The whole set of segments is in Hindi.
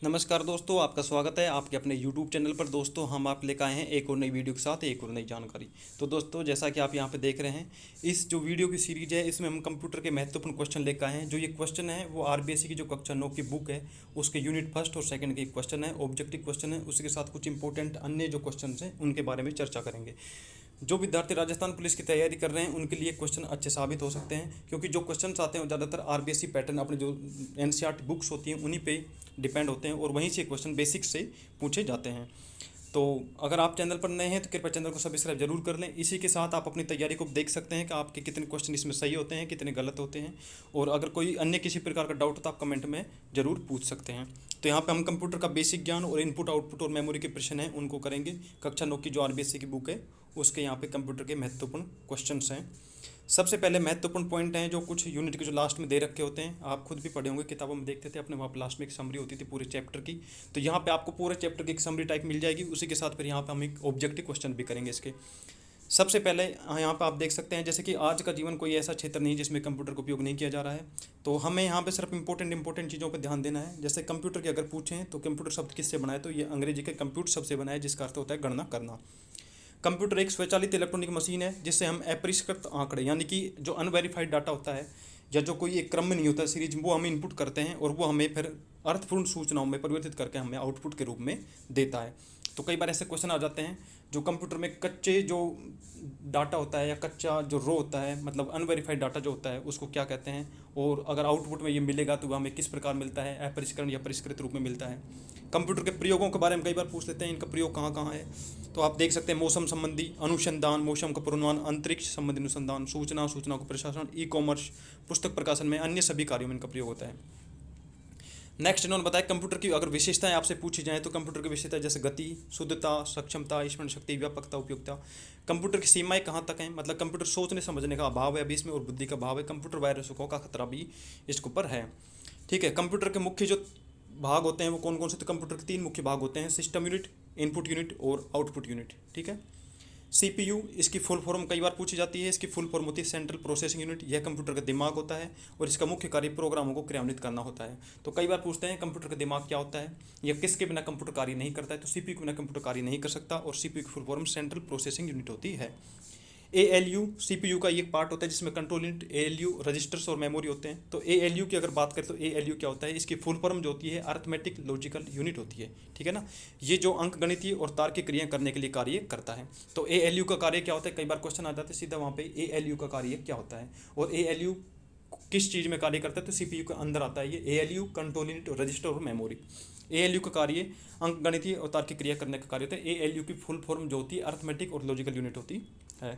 नमस्कार दोस्तों, आपका स्वागत है आपके अपने YouTube चैनल पर। दोस्तों, हम आप लेकर आए हैं एक और नई वीडियो के साथ एक और नई जानकारी। तो दोस्तों, जैसा कि आप यहां पे देख रहे हैं, इस जो वीडियो की सीरीज है इसमें हम कंप्यूटर के महत्वपूर्ण क्वेश्चन लेकर आए हैं। जो ये क्वेश्चन है वो आरबीएससी की जो कक्षा 9 की बुक है उसके यूनिट फर्स्ट और सेकंड के क्वेश्चन है, ऑब्जेक्टिव क्वेश्चन है। उसके साथ कुछ इंपॉर्टेंट अन्य जो क्वेश्चन हैं उनके बारे में चर्चा करेंगे। जो विद्यार्थी राजस्थान पुलिस की तैयारी कर रहे हैं उनके लिए क्वेश्चन अच्छे साबित हो सकते हैं, क्योंकि जो क्वेश्चन आते हैं ज़्यादातर आरबीएससी पैटर्न अपने जो एनसीईआरटी बुक्स होती हैं उन्हीं पे डिपेंड होते हैं और वहीं से क्वेश्चन बेसिक्स से पूछे जाते हैं। तो अगर आप चैनल पर नए हैं तो कृपया चैनल को सब्सक्राइब जरूर कर लें। इसी के साथ आप अपनी तैयारी को देख सकते हैं कि आपके कितने क्वेश्चन इसमें सही होते हैं, कितने गलत होते हैं। और अगर कोई अन्य किसी प्रकार का डाउट हो तो आप कमेंट में ज़रूर पूछ सकते हैं। तो यहाँ पे हम कंप्यूटर का बेसिक ज्ञान और इनपुट आउटपुट और मेमोरी के प्रश्न हैं उनको करेंगे। कक्षा 9 की जो आरबीएससी की बुक है उसके यहाँ पे कंप्यूटर के महत्वपूर्ण क्वेश्चंस हैं। सबसे पहले महत्वपूर्ण पॉइंट हैं जो कुछ यूनिट के जो लास्ट में दे रखे होते हैं, आप खुद भी पढ़े होंगे, किताबों में देखते थे अपने, वहाँ पर लास्ट में एक समरी होती थी पूरे चैप्टर की। तो यहाँ पे आपको पूरे चैप्टर की एक समरी टाइप मिल जाएगी। उसी के साथ फिर यहाँ पे हम एक ऑब्जेक्टिव क्वेश्चन भी करेंगे इसके। सबसे पहले यहाँ पे आप देख सकते हैं जैसे कि आज का जीवन कोई ऐसा क्षेत्र नहीं जिसमें कंप्यूटर का उपयोग नहीं किया जा रहा है। तो हमें यहाँ पे सिर्फ इंपॉर्टेंट चीज़ों पर ध्यान देना है। जैसे कंप्यूटर की अगर पूछें तो कंप्यूटर शब्द किससे बना है, तो ये अंग्रेजी के कंप्यूट शब्द से बना है, जिसका अर्थ होता है गणना करना। कंप्यूटर एक स्वचालित इलेक्ट्रॉनिक मशीन है जिससे हम अपरिष्कृत आंकड़े, यानी कि जो अनवेरीफाइड डाटा होता है या जो कोई एक क्रम में नहीं होता सीरीज, वो हम इनपुट करते हैं और वो हमें फिर अर्थपूर्ण सूचनाओं में परिवर्तित करके हमें आउटपुट के रूप में देता है। तो कई बार ऐसे क्वेश्चन आ जाते हैं जो कंप्यूटर में कच्चे जो डाटा होता है या कच्चा जो रो होता है, मतलब अनवेरीफाइड डाटा जो होता है, उसको क्या कहते हैं, और अगर आउटपुट में ये मिलेगा तो वह हमें किस प्रकार मिलता है, अपरिष्करण या परिष्कृत रूप में मिलता है। कंप्यूटर के प्रयोगों के बारे में कई बार पूछ लेते हैं, इनका प्रयोग कहाँ कहाँ है। तो आप देख सकते हैं मौसम संबंधी अनुसंधान, मौसम का पूर्वानुमान, अंतरिक्ष संबंधी अनुसंधान, सूचना का प्रशासन, ई कॉमर्स, पुस्तक प्रकाशन में, अन्य सभी कार्यों में इनका प्रयोग होता है। नेक्स्ट इन्होंने बताया कंप्यूटर की अगर विशेषताएं आपसे पूछी जाएँ तो कंप्यूटर की विशेषता जैसे गति, शुद्धता, सक्षमता, स्मरण शक्ति, व्यापकता, उपयोगिता। कंप्यूटर की सीमाएं कहाँ तक हैं, मतलब कंप्यूटर सोचने समझने का अभाव है अभी इसमें और बुद्धि का अभाव है। कंप्यूटर वायरसों का खतरा भी इसके ऊपर है। ठीक है, कंप्यूटर के मुख्य जो भाग होते हैं वो कौन कौन से, तो कंप्यूटर के 3 मुख्य भाग होते हैं: सिस्टम यूनिट, इनपुट यूनिट और आउटपुट यूनिट। ठीक है, सीपीयू इसकी फुल फॉर्म कई बार पूछी जाती है। इसकी फुल फॉर्म होती है सेंट्रल प्रोसेसिंग यूनिट। यह कंप्यूटर का दिमाग होता है और इसका मुख्य कार्य प्रोग्रामों को क्रियान्वित करना होता है। तो कई बार पूछते हैं कंप्यूटर का दिमाग क्या होता है या किसके बिना कंप्यूटर कार्य नहीं करता है, तो सीपीयू के बिना कंप्यूटर कार्य नहीं कर सकता और सीपीयू की full form central processing unit होती है। एएलयू सीपीयू का एक पार्ट होता है जिसमें कंट्रोल यूनिट, एएलयू, रजिस्टर्स और मेमोरी होते हैं। तो एएलयू की अगर बात करें तो एएलयू क्या होता है, इसकी फुल फॉर्म जो होती है अर्थमेटिक लॉजिकल यूनिट होती है। ठीक है ना, ये जो अंक गणितीय और तार्किक क्रिया करने के लिए कार्य करता है। तो एएलयू का कार्य क्या होता है, कई बार क्वेश्चन आ जाते हैं सीधा वहाँ पे एएलयू का कार्य क्या होता है और एएलयू किस चीज़ में कार्य करता है, तो सीपीयू के अंदर आता है ये एएलयू, कंट्रोल यूनिट, रजिस्टर और मेमोरी। एएलयू का कार्य अंक गणितीय और तार्किक क्रिया करने का कार्य होता है। एएलयू की फुल फॉर्म जो होती है अर्थमेटिक और लॉजिकल यूनिट होती है।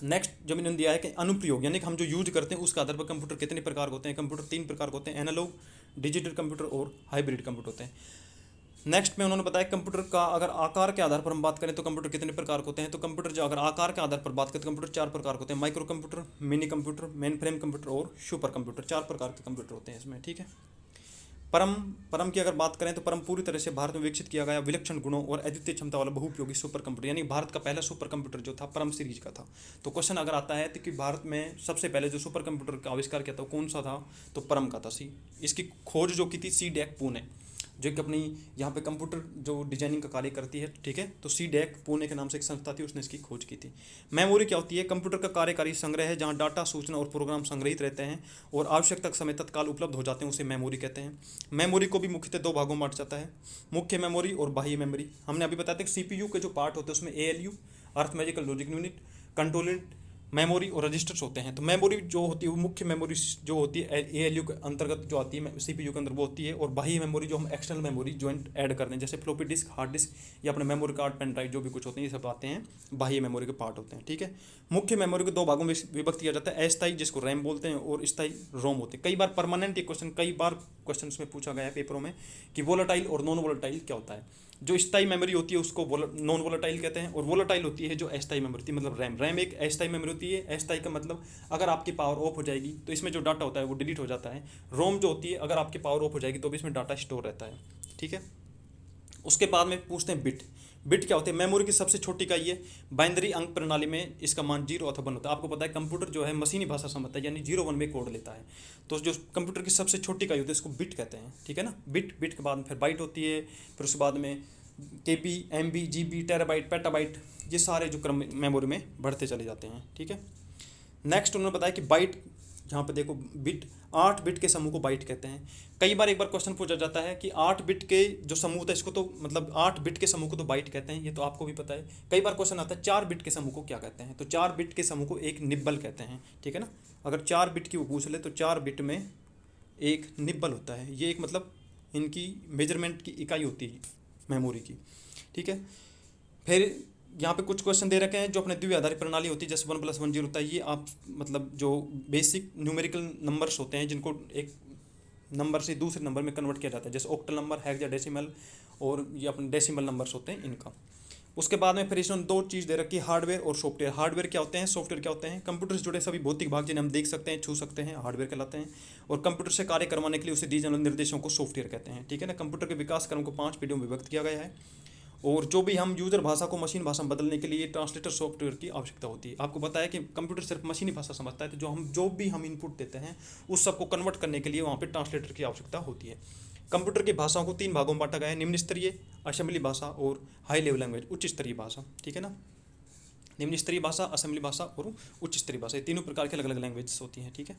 नेक्स्ट जब इन्होंने दिया है कि अनुप्रयोग, यानी कि हम जो यूज करते हैं उसके आधार पर कंप्यूटर कितने प्रकार होते हैं। कंप्यूटर 3 प्रकार के होते हैं: एनालॉग, डिजिटल कंप्यूटर और हाइब्रिड कंप्यूटर होते हैं। नेक्स्ट में उन्होंने बताया कंप्यूटर का अगर आकार के आधार पर हम बात करें तो कंप्यूटर कितने प्रकार के होते हैं। तो कंप्यूटर जो अगर आकार के आधार पर बात करें तो कंप्यूटर 4 प्रकार के होते हैं: micro computer, mini computer, main frame computer और सुपर कंप्यूटर। 4 प्रकार के कंप्यूटर होते हैं इसमें। ठीक है, परम की अगर बात करें तो परम पूरी तरह से भारत में विकसित किया गया विलक्षण गुणों और अद्वितीय क्षमता वाला बहुउपयोगी सुपर कंप्यूटर, यानी भारत का पहला सुपर कंप्यूटर जो था परम सीरीज का था। तो क्वेश्चन अगर आता है तो कि भारत में सबसे पहले जो सुपर कंप्यूटर का आविष्कार किया था कौन सा था, तो परम का था। इसकी खोज जो की थी सीडैक पुणे, जो कि अपनी यहाँ पे कंप्यूटर जो डिजाइनिंग का कार्य करती है। ठीक है, तो सीडैक पुणे के नाम से एक संस्था थी, उसने इसकी खोज की थी। मेमोरी क्या होती है, कंप्यूटर का कार्यकारी संग्रह है जहाँ डाटा, सूचना और प्रोग्राम संग्रहित रहते हैं और आवश्यकता के समय तत्काल उपलब्ध हो जाते हैं, उसे मेमोरी कहते हैं। मेमोरी को भी मुख्यतः 2 भागों में बांटा जाता है: मुख्य मेमोरी और बाह्य मेमोरी। हमने अभी बताया था कि सीपीयू के जो पार्ट होते हैं उसमें ALU, arithmetical logic unit, control unit, memory और रजिस्टर्स होते हैं। तो मेमोरी जो होती है वो मुख्य मेमोरी जो होती है एएलयू के अंतर्गत जो आती है सीपीयू के अंदर वो होती है, और बाह्य मेमोरी जो हम एक्सटर्नल मेमोरी ज्वाइंट ऐड करते हैं जैसे फ्लॉपी डिस्क, हार्ड डिस्क या अपने मेमोरी कार्ड, पेन ड्राइव जो भी कुछ होते हैं ये सब आते हैं बाह्य मेमोरी के पार्ट होते हैं। ठीक है, मुख्य मेमोरी को 2 भागों में विभक्त किया जाता है: अस्थायी जिसको रैम बोलते हैं और स्थायी रोम होते हैं। कई बार परमानेंट ये क्वेश्चन कई बार क्वेश्चन में पूछा गया है पेपरों में कि वोलेटाइल और नॉन वोलेटाइल क्या होता है। जो स्थायी मेमोरी होती है उसको नॉन वोलेटाइल कहते हैं और वोलेटाइल होती है जो अस्थायी मेमोरी होती है, मतलब रैम एक अस्थायी मेमोरी होती है। अस्थायी का मतलब अगर आपकी पावर ऑफ हो जाएगी तो इसमें जो डाटा होता है वो डिलीट हो जाता है। रोम जो होती है अगर आपकी पावर ऑफ हो जाएगी तो भी इसमें डाटा स्टोर रहता है। ठीक है, उसके बाद में पूछते हैं बिट। बिट क्या होते हैं? मेमोरी की सबसे छोटी इकाई है। बाइनरी अंक प्रणाली में इसका मान 0 अथवा 1 होता है। आपको पता है कंप्यूटर जो है मशीनी भाषा समझता है, यानी 0-1 में कोड लेता है। तो जो कंप्यूटर की सबसे छोटी इकाई होती है इसको बिट कहते हैं, ठीक है ना। बिट के बाद में फिर बाइट होती है, फिर उसके बाद में केबी, एमबी, जीबी, टेराबाइट, पेटाबाइट, ये सारे जो क्रम मेमोरी में बढ़ते चले जाते हैं, ठीक है। नेक्स्ट उन्होंने बताया कि बाइट, यहाँ पे देखो बिट, 8 बिट के समूह को बाइट कहते हैं। कई बार एक बार क्वेश्चन पूछा जाता है कि 8 बिट के जो समूह होता है इसको तो मतलब 8 बिट के समूह को तो बाइट कहते हैं, ये तो आपको भी पता है। कई बार क्वेश्चन आता है 4 बिट के समूह को क्या कहते हैं, तो 4 बिट के समूह को एक निब्बल कहते हैं, ठीक है ना। अगर 4 बिट की वो पूछ ले तो 4 बिट में एक निब्बल होता है, ये एक मतलब इनकी मेजरमेंट की इकाई होती है मेमोरी की, ठीक है। फिर यहाँ पे कुछ क्वेश्चन दे रखे हैं जो अपने द्विआधारी आधारित प्रणाली होती है, जैसे 1+1 0 होता है। ये आप मतलब जो बेसिक न्यूमेरिकल नंबर्स होते हैं जिनको एक नंबर से दूसरे नंबर में कन्वर्ट किया जाता है, जैसे ऑक्टल नंबर, हेक्साडेसिमल, और ये अपने डेसिमल नंबर्स होते हैं इनका। उसके बाद में फिर इसमें 2 चीज़ दे रखी है, हार्डवेयर और सॉफ्टवेयर। हार्डवेयर क्या होते हैं, सॉफ्टवेयर क्या होते हैं? कंप्यूटर से जुड़े सभी भौतिक भाग जिन्हें हम देख सकते हैं, छू सकते हैं, हार्डवेयर कहलाते हैं। और कंप्यूटर से कार्य करवाने के लिए उसे दिए जाने वाले निर्देशों को सॉफ्टवेयर कहते हैं, ठीक है ना। कंप्यूटर के विकास क्रम को 5 पीढ़ियों में विभक्त किया गया है। और जो भी हम यूज़र भाषा को मशीन भाषा में बदलने के लिए ट्रांसलेटर सॉफ्टवेयर की आवश्यकता होती है। आपको पता है कि कंप्यूटर सिर्फ मशीनी भाषा समझता है, तो जो भी हम इनपुट देते हैं उस सब को कन्वर्ट करने के लिए वहाँ पे ट्रांसलेटर की आवश्यकता होती है। कंप्यूटर की भाषाओं को 3 भागों में बांटा गया है, निम्न स्तरीय, असेंबली भाषा और हाई लेवल लैंग्वेज, उच्च स्तरीय भाषा, ठीक है ना। निम्न स्तरीय भाषा, असेंबली भाषा और उच्च स्तरीय भाषा, ये तीनों प्रकार की अलग अलग लैंग्वेज होती हैं, ठीक है।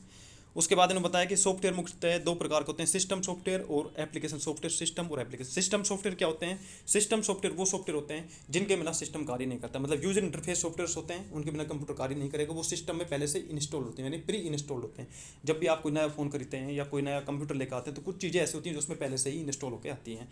उसके बाद इन्होंने बताया कि सॉफ्टवेयर मुख्यतः 2 प्रकार के होते हैं, सिस्टम सॉफ्टवेयर और एप्लीकेशन सॉफ्टवेयर। सिस्टम और एप्लीकेशन। सिस्टम सॉफ्टवेयर क्या होते हैं? सिस्टम सॉफ्टवेयर वो सॉफ्टवेयर होते हैं जिनके बिना सिस्टम कार्य नहीं करता, मतलब यूजर इंटरफेस सॉफ्टवेयर होते हैं, उनके बिना कंप्यूटर कार्य नहीं करेगा, वो सिस्टम में पहले से इंस्टॉल होते हैं, यानी प्री इंस्टॉल्ड होते हैं। जब भी आप कोई नया फ़ोन खरीदते हैं या कोई नया कंप्यूटर लेकर आते हैं तो कुछ चीज़ें ऐसी होती हैं जो उसमें पहले से ही इंस्टॉल होकर आती हैं।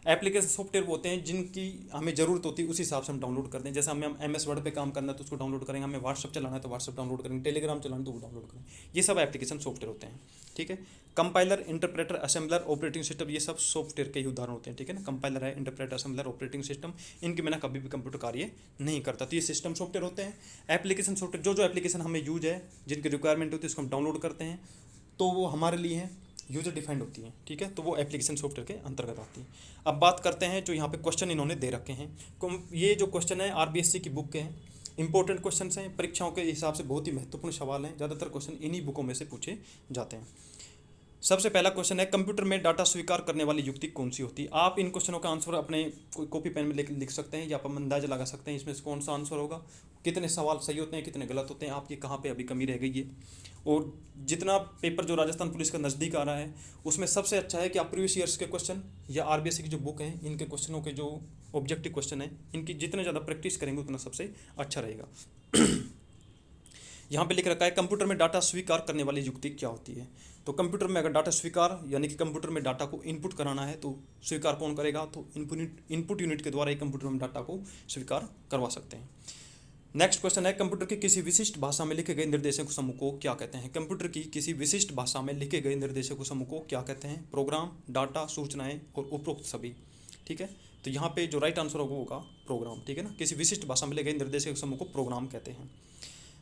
एप्लीकेशन सॉफ्टवेयर वो होते हैं जिनकी हमें ज़रूरत होती है उस हिसाब से हम डाउनलोड करते हैं। जैसे हमें MS वर्ड पे काम करना है तो उसको डाउनलोड करेंगे, हमें व्हाट्सअप चलाना है तो व्हाट्सअप डाउनलोड करेंगे, टेलीग्राम चलाना है तो वो डाउनलोड करेंगे। ये सब एप्लीकेशन सॉफ्टवेयर होते हैं, ठीक है। Compiler, interpreter, assembler, operating system, ये सब सॉफ्टवेयर के ही उदाहरण होते हैं, ठीक है ना। कंपाइलर है, इंटरप्रेटर, असेंबलर, ऑपरेटिंग सिस्टम, इनके बिना कभी भी कंप्यूटर कार्य नहीं करता, तो ये सिस्टम सॉफ्टवेयर होते हैं। एप्लीकेशन सॉफ्टवेयर, जो एप्लीकेशन हमें यूज है, जिनकी रिक्वायरमेंट होती है उसको हम डाउनलोड करते हैं, तो वो हमारे लिए है, यूजर डिफाइंड होती है, ठीक है, तो वो एप्लीकेशन सॉफ्टवेयर के अंतर्गत आती है। अब बात करते हैं जो यहाँ पे क्वेश्चन इन्होंने दे रखे हैं। ये जो क्वेश्चन है RBSC की बुक के हैं, इंपॉर्टेंट क्वेश्चन हैं, परीक्षाओं के हिसाब से बहुत ही महत्वपूर्ण सवाल हैं, ज़्यादातर क्वेश्चन इन्हीं बुकों में से पूछे जाते हैं। सबसे पहला क्वेश्चन है, कंप्यूटर में डाटा स्वीकार करने वाली युक्ति कौन सी होती है? आप इन क्वेश्चनों का आंसर अपने कोई कॉपी पेन में लिख सकते हैं या आप अंदाजा लगा सकते हैं इसमें से कौन सा आंसर होगा, कितने सवाल सही होते हैं, कितने गलत होते हैं, आपकी कहाँ पे अभी कमी रह गई है। और जितना पेपर जो राजस्थान पुलिस का नज़दीक आ रहा है उसमें सबसे अच्छा है कि आप प्रीवियस ईयर्स के क्वेश्चन या RBSC की जो बुक है इनके क्वेश्चनों के जो ऑब्जेक्टिव क्वेश्चन है इनकी जितने ज़्यादा प्रैक्टिस करेंगे उतना सबसे अच्छा रहेगा। यहाँ पे लिख रखा है कंप्यूटर में डाटा स्वीकार करने वाली युक्ति क्या होती है। तो कंप्यूटर में अगर डाटा स्वीकार यानी कि कंप्यूटर में डाटा को इनपुट कराना है तो स्वीकार कौन करेगा? तो इनपुट यूनिट के द्वारा ही कंप्यूटर में डाटा को स्वीकार करवा सकते हैं। नेक्स्ट क्वेश्चन है, कंप्यूटर की किसी विशिष्ट भाषा में लिखे गए निर्देशक समूह को क्या कहते हैं? कंप्यूटर की किसी विशिष्ट भाषा में लिखे गए निर्देशक समूह को क्या कहते हैं? प्रोग्राम, डाटा, सूचनाएं और उपरोक्त सभी, ठीक है। तो यहाँ पे जो राइट आंसर होगा प्रोग्राम, ठीक है ना। किसी विशिष्ट भाषा में लिखे गए निर्देशक समूह को प्रोग्राम कहते हैं।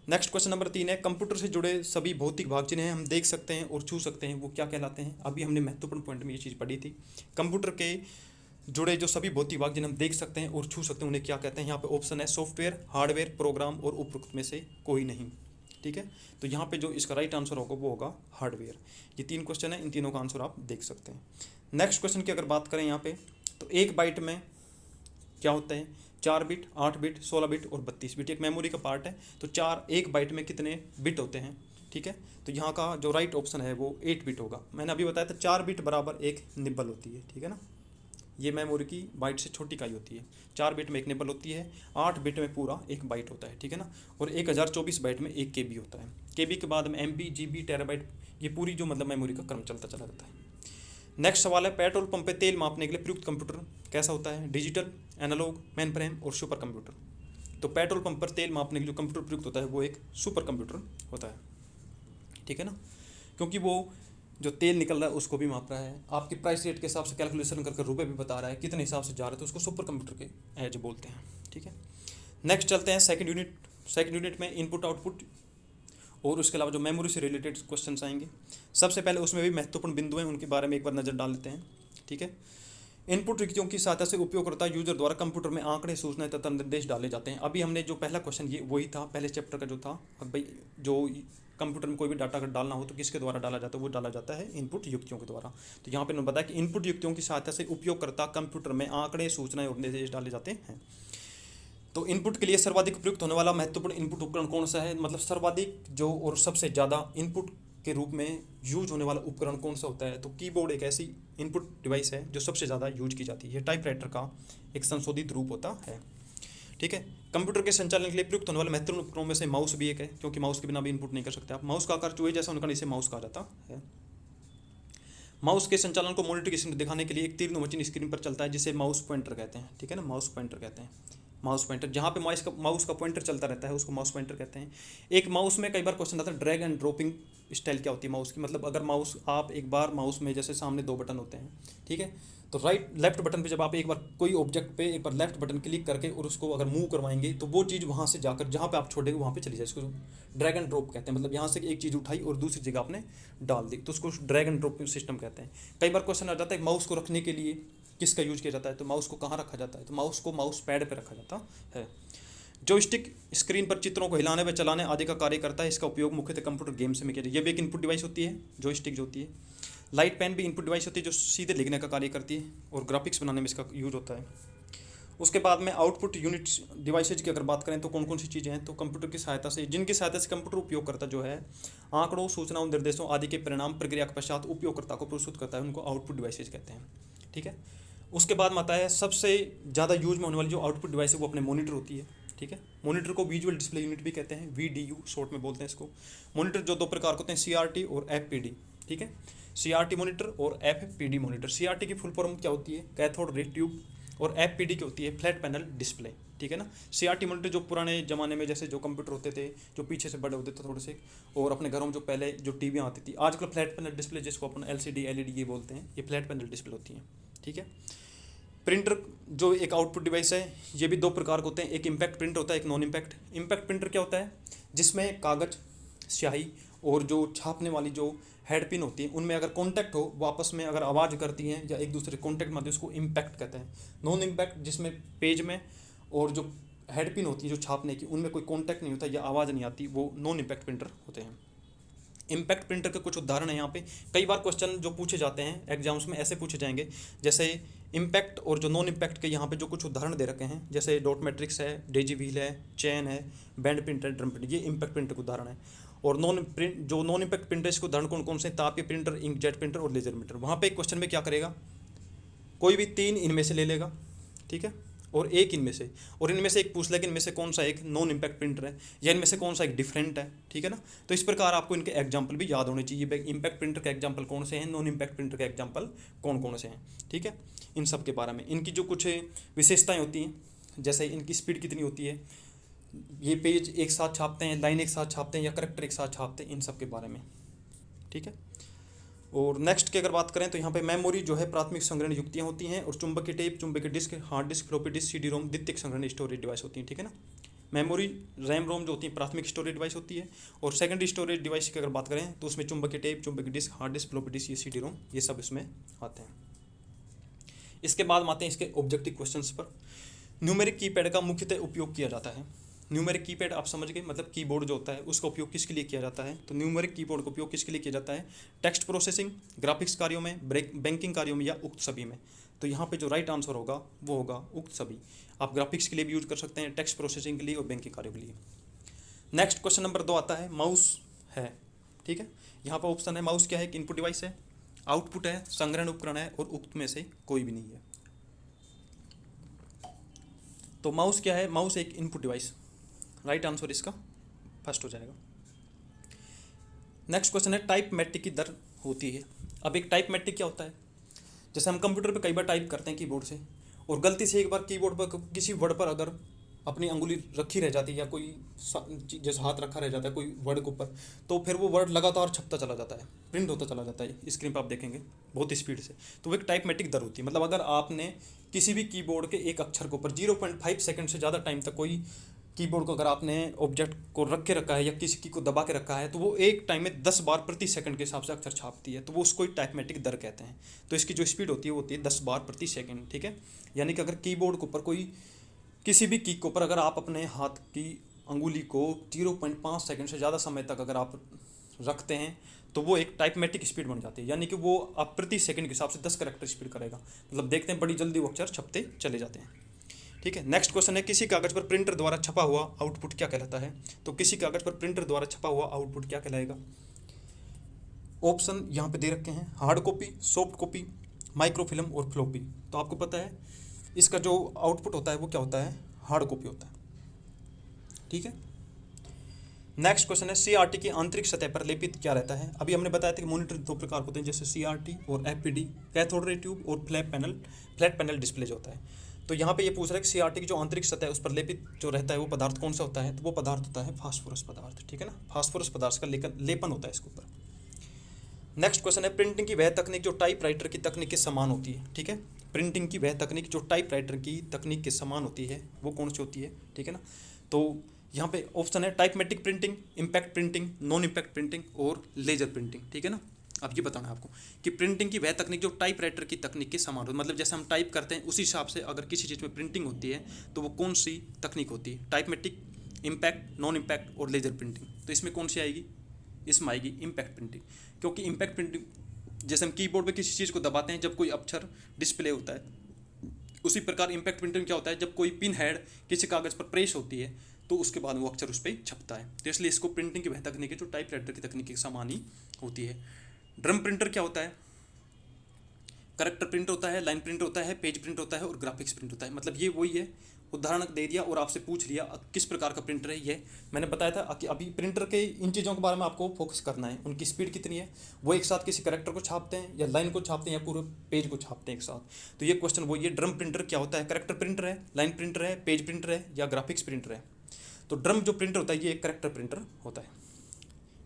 नेक्स्ट क्वेश्चन नंबर 3 है, कंप्यूटर से जुड़े सभी भौतिक भाग जिन्हें हम देख सकते हैं और छू सकते हैं वो क्या कहलाते हैं? अभी हमने महत्वपूर्ण पॉइंट में ये चीज़ पढ़ी थी। कंप्यूटर के जुड़े जो सभी भौतिक भाग जिन्हें हम देख सकते हैं और छू सकते हैं उन्हें क्या कहते हैं? यहाँ पे ऑप्शन है सॉफ्टवेयर, हार्डवेयर, प्रोग्राम और उपरोक्त में से कोई नहीं, ठीक है। तो यहाँ पे जो इसका राइट आंसर होगा वो होगा हार्डवेयर। ये 3 क्वेश्चन है, इन तीनों का आंसर आप देख सकते हैं। नेक्स्ट क्वेश्चन की अगर बात करें यहाँ पे तो 1 बाइट में क्या होता है? 4 बिट, 8 बिट, 16 बिट और 32 बिट, एक मेमोरी का पार्ट है। तो 1 बाइट में कितने बिट होते हैं, ठीक है। तो यहाँ का जो राइट ऑप्शन है वो 8 बिट होगा। मैंने अभी बताया था 4 बिट बराबर एक निब्बल होती है, ठीक है ना। ये मेमोरी की बाइट से छोटी इकाई होती है। 4 बिट में एक निब्बल होती है, 8 बिट में पूरा 1 बाइट होता है, ठीक है ना। और 1024 बाइट में 1 KB होता है। KB के बाद में MB, GB, टेराबाइट, ये पूरी जो मतलब मेमोरी का क्रम चलता चला जाता है। नेक्स्ट सवाल है, पेट्रोल पंप पे तेल मापने के लिए प्रयुक्त कंप्यूटर कैसा होता है? डिजिटल, एनालॉग, मेन फ्रेम और सुपर कंप्यूटर। तो पेट्रोल पंप पर तेल मापने के लिए जो कंप्यूटर प्रयुक्त होता है वो एक सुपर कंप्यूटर होता है, ठीक है ना। क्योंकि वो जो तेल निकल रहा है उसको भी माप रहा है, आपकी प्राइस रेट के हिसाब से कैलकुलेशन करके रुपए भी बता रहा है, कितने हिसाब से जा रहा है, तो उसको सुपर कंप्यूटर के एज बोलते हैं, ठीक है। नेक्स्ट चलते हैं सेकंड यूनिट। सेकंड यूनिट में इनपुट आउटपुट और उसके अलावा जो मेमोरी से रिलेटेड क्वेश्चंस आएंगे। सबसे पहले उसमें भी महत्वपूर्ण बिंदु हैं, उनके बारे में एक बार नज़र डाल लेते हैं, ठीक है। इनपुट युक्तियों की सहायता से उपयोगकर्ता यूजर द्वारा कंप्यूटर में आंकड़े, सूचनाएं तथा निर्देश डाले जाते हैं। अभी हमने जो पहला क्वेश्चन ये वही था, पहले चैप्टर का जो था। अब भाई जो कंप्यूटर में कोई भी डाटा अगर डालना हो तो किसके द्वारा डाला जाता है, वो डाला जाता है इनपुट युक्तियों के द्वारा। तो यहाँ पे उन्होंने बताया कि इनपुट युक्तियों की सहायता से उपयोगकर्ता कंप्यूटर में आंकड़े, सूचनाएं और निर्देश डाले जाते हैं। तो इनपुट के लिए सर्वाधिक उपयुक्त होने वाला महत्वपूर्ण इनपुट उपकरण कौन सा है, मतलब सर्वाधिक जो और सबसे ज़्यादा इनपुट के रूप में यूज होने वाला उपकरण कौन सा होता है। तो कीबोर्ड एक ऐसी इनपुट डिवाइस है जो सबसे ज़्यादा यूज की जाती है। टाइपराइटर का एक संशोधित रूप होता है। ठीक है। कंप्यूटर के संचालन के लिए प्रयुक्त होने वाले महत्वपूर्ण उपकरणों में से माउस भी एक है, क्योंकि माउस के बिना भी इनपुट नहीं कर सकते आप। माउस का आकार चूहे जैसा होने का इसे माउस कहा जाता है। माउस के संचालन को मॉनिटर की स्क्रीन दिखाने के लिए एक तीर स्क्रीन पर चलता है, जिसे माउस पॉइंटर कहते हैं। ठीक है ना, माउस पॉइंटर कहते हैं। माउस पॉइंटर, जहाँ पे माउस का पॉइंटर चलता रहता है उसको माउस पॉइंटर कहते हैं। एक माउस में कई बार क्वेश्चन आता है ड्रैग एंड ड्रॉपिंग स्टाइल क्या होती है माउस की, मतलब अगर माउस आप एक बार माउस में जैसे सामने 2 बटन होते हैं, ठीक है, तो लेफ्ट बटन पे जब आप एक बार कोई ऑब्जेक्ट पे एक बार लेफ्ट बटन क्लिक करके और उसको अगर मूव करवाएंगे तो वो चीज़ वहाँ से जाकर जहाँ पे आप छोड़ेंगे वहाँ पे चली जाए। इसको ड्रैग एंड ड्रॉप कहते हैं, मतलब यहाँ से एक चीज़ उठाई और दूसरी जगह आपने डाल दी, तो उसको ड्रैग एंड ड्रॉप सिस्टम कहते हैं। कई बार क्वेश्चन आ जाता है माउस को रखने के लिए किसका यूज किया जाता है, तो माउस को कहाँ रखा जाता है, तो माउस को माउस पैड पर रखा जाता है। जॉयस्टिक स्क्रीन पर चित्रों को हिलाने व चलाने आदि का कार्य करता है। इसका उपयोग मुख्यतः कंप्यूटर गेम्स में किया जाता है। ये भी एक इनपुट डिवाइस होती है, जॉयस्टिक जो होती है। लाइट पेन भी इनपुट डिवाइस होती है जो सीधे लिखने का कार्य करती है और ग्राफिक्स बनाने में इसका यूज होता है। उसके बाद में आउटपुट यूनिट डिवाइसेज की अगर बात करें तो कौन कौन सी चीज़ें हैं, तो कंप्यूटर की सहायता से, जिनकी सहायता से कंप्यूटर उपयोगकर्ता जो है आंकड़ों, सूचनाओं, निर्देशों आदि के परिणाम प्रक्रिया के पश्चात उपयोगकर्ता को प्रस्तुत करता है, उनको आउटपुट डिवाइसेज कहते हैं। ठीक है। उसके बाद में आता है सबसे ज़्यादा यूज में होने वाली जो आउटपुट डिवाइस है वो अपने मॉनिटर होती है। ठीक है। मॉनिटर को विजुअल डिस्प्ले यूनिट भी कहते हैं, VDU शॉर्ट में बोलते हैं इसको। मॉनिटर जो 2 प्रकार के होते हैं, CRT और FPD। ठीक है। CRT मॉनिटर और FPD मॉनिटर। CRT की फुल फॉर्म क्या होती है, कैथोड रे ट्यूब, और FPD की होती है फ्लैट पैनल डिस्प्ले। ठीक है ना। CRT मॉनिटर जो पुराने ज़माने में जैसे जो कंप्यूटर होते थे जो पीछे से बड़े होते थे थोड़े से, और अपने घरों में जो पहले जो टीवी आती थी, आजकल फ्लैट पैनल डिस्प्ले जिसको अपन LCD LED ये बोलते हैं, ये फ्लैट पैनल डिस्प्ले होती हैं। ठीक है। प्रिंटर जो एक आउटपुट डिवाइस है, ये भी 2 प्रकार के होते हैं, एक इम्पैक्ट प्रिंटर होता है, एक नॉन इम्पैक्ट। इम्पैक्ट प्रिंटर क्या होता है, जिसमें कागज़, स्याही और जो छापने वाली जो हेड पिन होती है उनमें अगर कॉन्टैक्ट हो, वो आपस में अगर आवाज़ करती हैं या एक दूसरे कॉन्टैक्ट में आती है, उसको इम्पैक्ट कहते हैं। नॉन इम्पैक्ट जिसमें पेज में और जो हेड पिन होती है जो छापने की, उनमें कोई कॉन्टैक्ट नहीं होता या आवाज़ नहीं आती, वो नॉन इम्पैक्ट प्रिंटर होते हैं। इम्पैक्ट प्रिंटर के कुछ उदाहरण हैं यहाँ पे। कई बार क्वेश्चन जो पूछे जाते हैं एग्जाम्स में ऐसे पूछे जाएंगे, जैसे इम्पैक्ट और जो नॉन इम्पैक्ट के यहाँ पे जो कुछ उदाहरण दे रखे हैं, जैसे डॉट मैट्रिक्स है, डेजी व्हील है, चैन है, बैंड प्रिंटर, ड्रम प्रिंटर, ये इम्पैक्ट प्रिंटर के उदाहरण है। और नॉन इम्पैक्ट प्रिंटर इसके उदाहरण कौन कौन से, तापीय प्रिंटर, इंकजेट प्रिंटर और लेजर प्रिंटर। वहाँ पे एक क्वेश्चन में क्या करेगा, कोई भी 3 इनमें से ले लेगा, ठीक है, और एक इनमें से, और इनमें से एक पूछ लेगा इनमें से कौन सा एक नॉन इम्पैक्ट प्रिंटर है या इनमें से कौन सा एक डिफरेंट है। ठीक है ना। तो इस प्रकार आपको इनके एग्जांपल भी याद होने चाहिए, इम्पैक्ट प्रिंटर के एग्जांपल कौन से हैं, नॉन इम्पैक्ट प्रिंटर के एग्जांपल कौन कौन से हैं। ठीक है। इन सब के बारे में, इनकी जो कुछ विशेषताएँ होती हैं, जैसे इनकी स्पीड कितनी होती है, ये पेज एक साथ छापते हैं, लाइन एक साथ छापते हैं या करेक्टर एक साथ छापते हैं, इन सब के बारे में। ठीक है। और नेक्स्ट की अगर बात करें तो यहाँ पे मेमोरी जो है प्राथमिक संग्रहण युक्तियाँ होती हैं, और चुंबकीय टेप, चुंबकीय डिस्क, hard disk, floppy disk, CD-ROM द्वितीयक संग्रहण स्टोरेज डिवाइस होती हैं। ठीक है ना। मेमोरी, रैम रोम जो होती है प्राथमिक स्टोरेज डिवाइस होती है, और सेकेंडरी स्टोरेज डिवाइस की अगर बात करें तो उसमें चुंबकीय टेप, चुंबकीय डिस्क, हार्ड डिस्क, फ्लॉपी डिस्क, ये CD-ROM ये सब इसमें आते हैं। इसके बाद आते हैं इसके ऑब्जेक्टिव क्वेश्चंस पर। न्यूमेरिक कीपैड का मुख्यतः उपयोग किया जाता है। न्यूमेरिक कीपैड आप समझ गए, मतलब कीबोर्ड जो होता है उसका उपयोग किसके लिए किया जाता है, तो न्यूमेरिक कीबोर्ड का उपयोग किसके लिए किया जाता है, टेक्स्ट प्रोसेसिंग, ग्राफिक्स कार्यों में, बैंकिंग कार्यों में या उक्त सभी में। तो यहाँ पे जो राइट आंसर होगा वो होगा उक्त सभी। आप ग्राफिक्स के लिए भी यूज कर सकते हैं, टेक्स्ट प्रोसेसिंग के लिए और बैंकिंग कार्यों के लिए। नेक्स्ट क्वेश्चन नंबर 2 आता है माउस है। ठीक है। यहाँ पर ऑप्शन है माउस क्या है, कि इनपुट डिवाइस है, आउटपुट है, संग्रहण उपकरण है, और उक्त में से कोई भी नहीं है। तो माउस क्या है, माउस एक इनपुट डिवाइस, राइट आंसर इसका फर्स्ट हो जाएगा। नेक्स्ट क्वेश्चन है टाइप मैट्रिक की दर होती है। अब एक टाइप मैट्रिक क्या होता है, जैसे हम कंप्यूटर पे कई बार टाइप करते हैं कीबोर्ड से, और गलती से एक बार कीबोर्ड पर किसी वर्ड पर अगर अपनी अंगुली रखी रह जाती है या कोई जैसे हाथ रखा रह जाता है कोई वर्ड के ऊपर, तो फिर वो वर्ड लगातार छपता चला जाता है, प्रिंट होता चला जाता है, स्क्रीन पर आप देखेंगे बहुत स्पीड से। तो वो एक टाइप मैट्रिक दर होती है, मतलब अगर आपने किसी भी कीबोर्ड के एक अक्षर के ऊपर 0.5 सेकंड से ज़्यादा टाइम तक कोई कीबोर्ड को अगर आपने ऑब्जेक्ट को रख के रखा है या किसी की को दबा के रखा है तो वो एक टाइम में 10 बार प्रति सेकंड के हिसाब से अक्षर छापती है, तो वो उसको टाइपमेटिक दर कहते हैं। तो इसकी जो स्पीड होती है वो होती है 10 बार प्रति सेकंड, ठीक है। यानी कि अगर कीबोर्ड के ऊपर कोई किसी भी की के ऊपर अगर आप अपने हाथ की अंगुली को 0.5 सेकंड से ज़्यादा समय तक अगर आप रखते हैं तो वो एक टाइपमेटिक स्पीड बन जाती है, यानी कि वो आप प्रति सेकंड के हिसाब से 10 कैरेक्टर स्पीड करेगा। मतलब देखते हैं बड़ी जल्दी वो अक्षर छपते चले जाते हैं, ठीक है। नेक्स्ट क्वेश्चन है, किसी कागज पर प्रिंटर द्वारा छपा हुआ आउटपुट क्या कहलाता है? तो किसी कागज पर प्रिंटर द्वारा छपा हुआ आउटपुट क्या कहलाएगा? ऑप्शन यहाँ पे दे रखे हैं, hard copy, soft copy, microfilm और फ्लॉपी। तो आपको पता है इसका जो आउटपुट होता है वो क्या होता है? हार्ड कॉपी होता है, ठीक है। नेक्स्ट क्वेश्चन है, सीआरटी की आंतरिक सतह पर लेपित क्या रहता है? अभी हमने बताया था कि मॉनिटर दो प्रकार होते हैं, जैसे सीआरटी और एफपीडी, कैथोड रे ट्यूब और फ्लैट पैनल डिस्प्ले जो होता है। तो यहाँ पे ये पूछ रहा है कि सीआरटी की जो आंतरिक सतह है उस पर लेपित जो रहता है वो पदार्थ कौन सा होता है? तो वो पदार्थ होता है फास्फोरस पदार्थ, ठीक है ना। फास्फोरस पदार्थ का लेपन होता है इसके ऊपर। नेक्स्ट क्वेश्चन है, प्रिंटिंग की वह तकनीक जो टाइपराइटर की तकनीक के समान होती है, ठीक है। प्रिंटिंग की वह तकनीक जो टाइपराइटर की तकनीक के समान होती है वो कौन सी होती है, ठीक है ना। तो यहाँ पे ऑप्शन है typematic printing, impact printing, non impact printing और लेजर प्रिंटिंग, ठीक है ना। अब ये बताना है आपको कि प्रिंटिंग की वह तकनीक जो टाइपराइटर की तकनीक के समान हो, मतलब जैसे हम टाइप करते हैं उसी हिसाब से अगर किसी चीज़ में प्रिंटिंग होती है तो वो कौन सी तकनीक होती है? टाइपमेटिक, इम्पैक्ट, नॉन इम्पैक्ट और लेजर प्रिंटिंग। तो इसमें कौन सी आएगी? इसमें आएगी इम्पैक्ट प्रिंटिंग, क्योंकि इम्पैक्ट प्रिंटिंग जैसे हम कीबोर्ड पे किसी चीज़ को दबाते हैं जब कोई अक्षर डिस्प्ले होता है, उसी प्रकार इम्पैक्ट प्रिंटिंग क्या होता है? जब कोई पिन हेड किसी कागज़ पर प्रेस होती है तो उसके बाद वो अक्षर उस पर छपता है। तो इसलिए इसको प्रिंटिंग की वह तकनीक है जो टाइपराइटर की तकनीक के समान ही होती है। ड्रम प्रिंटर क्या होता है? करेक्टर प्रिंट होता है, लाइन प्रिंट होता है, पेज प्रिंट होता है और ग्राफिक्स प्रिंट होता है। मतलब ये वही है, उदाहरण दे दिया और आपसे पूछ लिया किस प्रकार का प्रिंटर है ये। मैंने बताया था कि अभी प्रिंटर के इन चीज़ों के बारे में आपको फोकस करना है, उनकी स्पीड कितनी है, वो एक साथ किसी करेक्टर को छापते हैं या लाइन को छापते हैं या पूरे पेज को छापते हैं एक साथ। तो ये क्वेश्चन वही है, ड्रम प्रिंटर क्या होता है? करेक्टर प्रिंटर है, लाइन प्रिंटर है, पेज प्रिंटर है या ग्राफिक्स प्रिंटर है? तो ड्रम जो प्रिंटर होता है ये एक करेक्टर प्रिंटर होता है,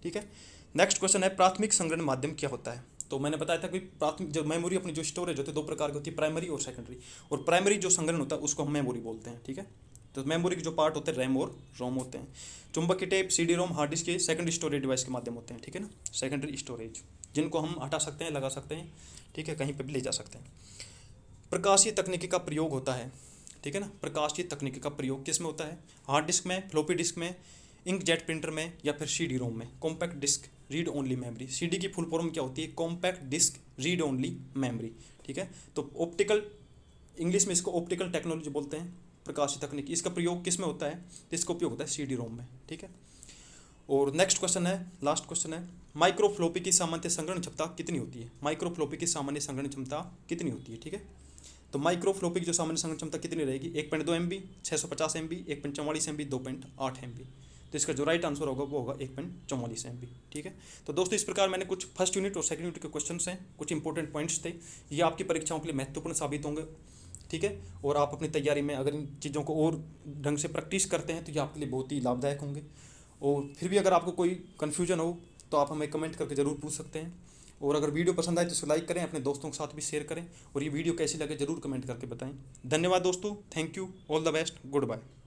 ठीक है। नेक्स्ट क्वेश्चन है, प्राथमिक संग्रहण माध्यम क्या होता है? तो मैंने बताया था कि प्राथमिक जो मेमोरी अपनी जो स्टोरेज होती है दो प्रकार की होती है, प्राइमरी और सेकेंडरी। और प्राइमरी जो संग्रहण होता है उसको हम मेमोरी बोलते हैं, ठीक है। तो मेमोरी के जो पार्ट होते हैं रैम और रोम होते हैं। चुंबकीय tape, CD ROM, hard disk के सेकेंडरी स्टोरेज डिवाइस के माध्यम होते हैं, ठीक है ना। सेकेंडरी स्टोरेज जिनको हम हटा सकते हैं, लगा सकते हैं, ठीक है, कहीं पर भी ले जा सकते हैं। प्रकाशीय तकनीकी का प्रयोग होता है, ठीक है ना। प्रकाशीय तकनीकी का प्रयोग किस में होता है? हार्ड डिस्क में, फ्लॉपी डिस्क में, इंकजेट प्रिंटर में या फिर सीडी रोम में। Compact disc read only memory, CD की फुल फॉर्म क्या होती है? Compact disc read only memory, ठीक है। तो ऑप्टिकल, इंग्लिश में इसको ऑप्टिकल टेक्नोलॉजी बोलते हैं, प्रकाशीय तकनीक। इसका प्रयोग किस में होता है? तो इसका उपयोग होता है सीडी रोम में, ठीक है। और नेक्स्ट क्वेश्चन है, लास्ट क्वेश्चन है, माइक्रोफ्लोपी की सामान्य संग्रहण क्षमता कितनी होती है? माइक्रोफ्लोपी की सामान्य संग्रहण क्षमता कितनी होती है, ठीक है। तो माइक्रोफ्लोपी की जो सामान्य संग्रहण क्षमता कितनी रहेगी? 1.2 MB, 650 MB, 1.44 MB, 2.8 MB। तो इसका जो राइट आंसर होगा वो होगा 1.44 MB, ठीक है। तो दोस्तों इस प्रकार मैंने कुछ फर्स्ट यूनिट और सेकंड यूनिट के क्वेश्चंस हैं, कुछ इंपॉर्टेंट पॉइंट्स थे, ये आपकी परीक्षाओं के लिए महत्वपूर्ण साबित होंगे, ठीक है। और आप अपनी तैयारी में अगर इन चीज़ों को और ढंग से प्रैक्टिस करते हैं तो ये आपके लिए बहुत ही लाभदायक होंगे। और फिर भी अगर आपको कोई कन्फ्यूजन हो तो आप हमें कमेंट करके ज़रूर पूछ सकते हैं। और अगर वीडियो पसंद आए तो इसको लाइक करें, अपने दोस्तों के साथ भी शेयर करें और ये वीडियो कैसी लगे ज़रूर कमेंट करके बताएं। धन्यवाद दोस्तों, thank you, all the best, good bye.